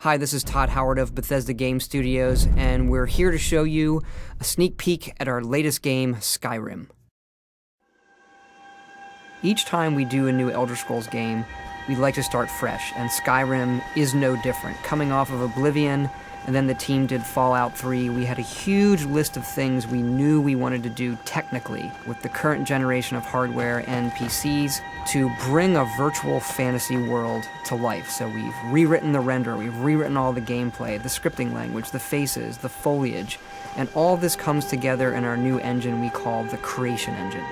Hi, this is Todd Howard of Bethesda Game Studios, and we're here to show you a sneak peek at our latest game, Skyrim. Each time we do a new Elder Scrolls game, we'd like to start fresh, and Skyrim is no different. Coming off of Oblivion, and then the team did Fallout 3, we had a huge list of things we knew we wanted to do technically with the current generation of hardware and PCs to bring a virtual fantasy world to life. So we've rewritten the render, we've rewritten all the gameplay, the scripting language, the faces, the foliage, and all this comes together in our new engine we call the Creation Engine.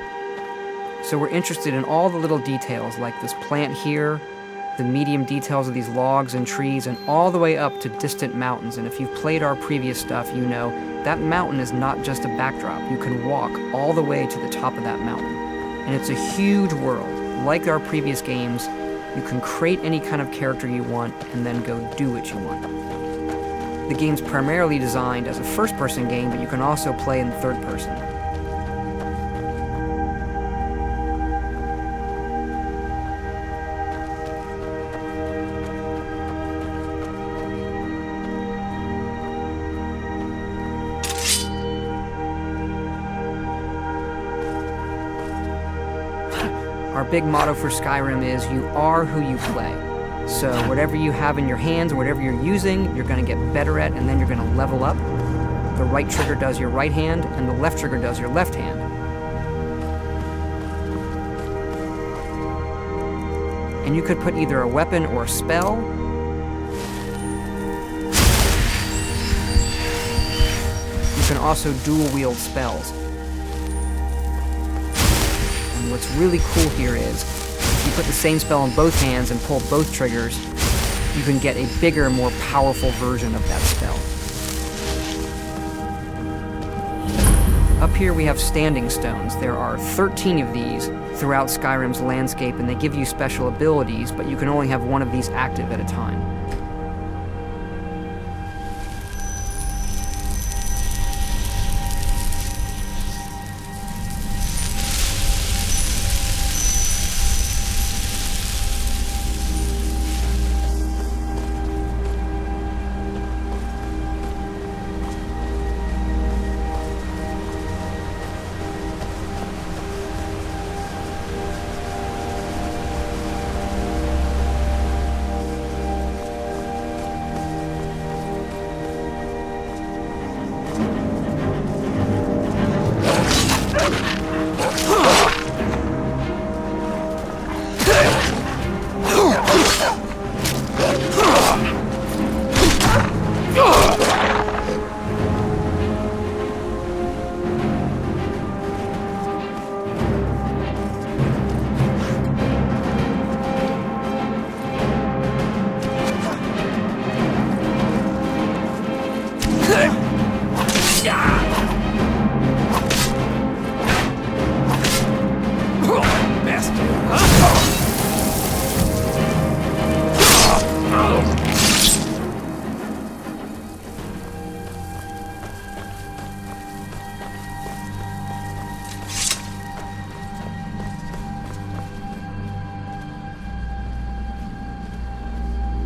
So we're interested in all the little details like this plant here, the medium details of these logs and trees, and all the way up to distant mountains. And if you've played our previous stuff, you know that mountain is not just a backdrop. You can walk all the way to the top of that mountain. And it's a huge world. Like our previous games, you can create any kind of character you want and then go do what you want. The game's primarily designed as a first-person game, but you can also play in third person. Our big motto for Skyrim is, you are who you play. So whatever you have in your hands, or whatever you're using, you're going to get better at, and then you're going to level up. The right trigger does your right hand, and the left trigger does your left hand. And you could put either a weapon or a spell. You can also dual wield spells. What's really cool here is, if you put the same spell in both hands and pull both triggers, you can get a bigger, more powerful version of that spell. Up here we have standing stones. There are 13 of these throughout Skyrim's landscape, and they give you special abilities, but you can only have one of these active at a time.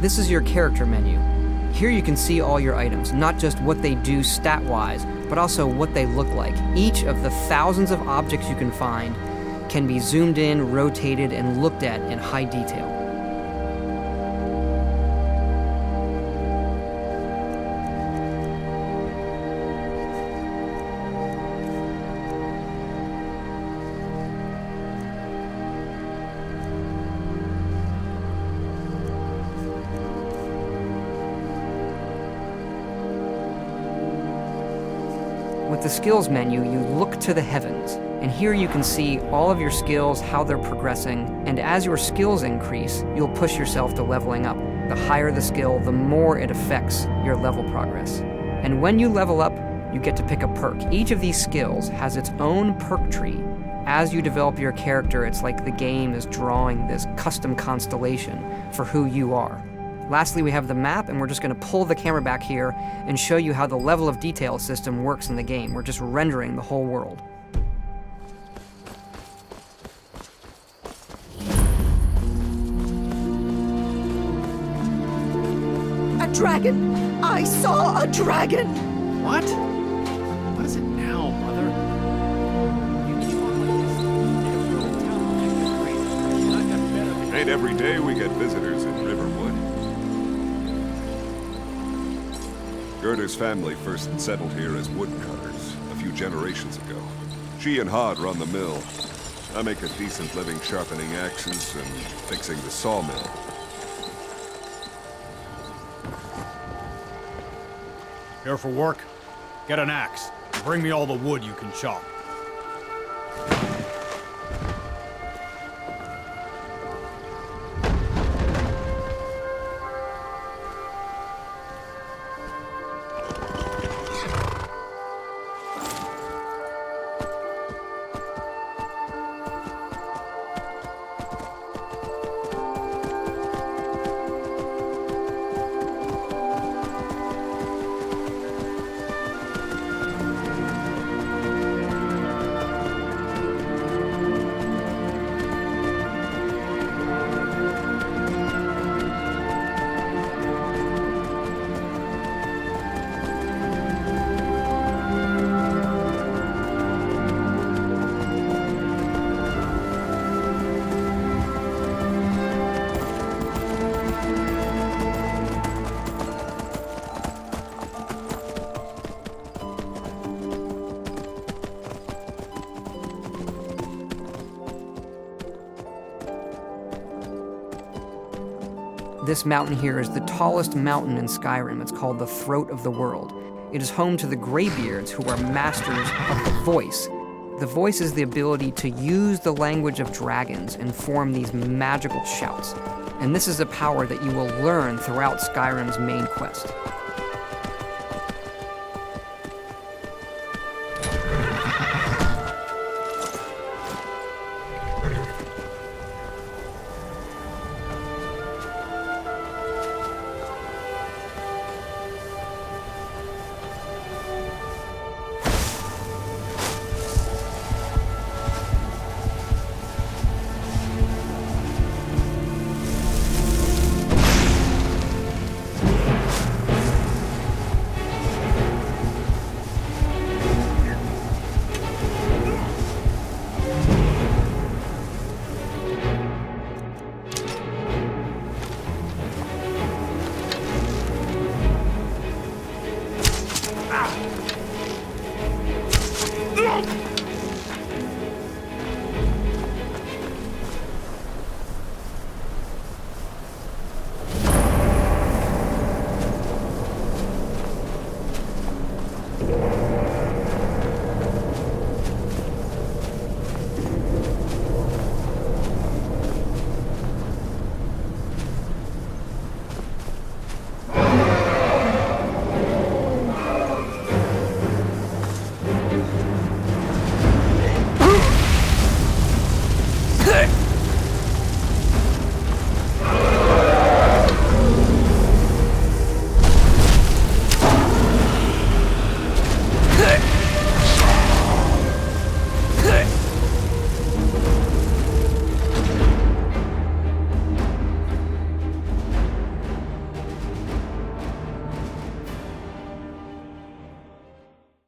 This is your character menu. Here you can see all your items, not just what they do stat-wise, but also what they look like. Each of the thousands of objects you can find can be zoomed in, rotated, and looked at in high detail. With the skills menu, you look to the heavens, and here you can see all of your skills, how they're progressing, and as your skills increase, you'll push yourself to leveling up. The higher the skill, the more it affects your level progress. And when you level up, you get to pick a perk. Each of these skills has its own perk tree. As you develop your character, it's like the game is drawing this custom constellation for who you are. Lastly, we have the map, and we're just going to pull the camera back here and show you how the level of detail system works in the game. We're just rendering the whole world. A dragon! I saw a dragon! What? What is it now, brother? You keep on like this, the town will make you crazy. And I got better than Ain't every day we get visitors in Riverwood. Gerder's family first settled here as woodcutters a few generations ago. She and Hod run the mill. I make a decent living sharpening axes and fixing the sawmill. Here for work? Get an axe. Bring me all the wood you can chop. This mountain here is the tallest mountain in Skyrim. It's called the Throat of the World. It is home to the Greybeards, who are masters of the voice. The voice is the ability to use the language of dragons and form these magical shouts. And this is a power that you will learn throughout Skyrim's main quest.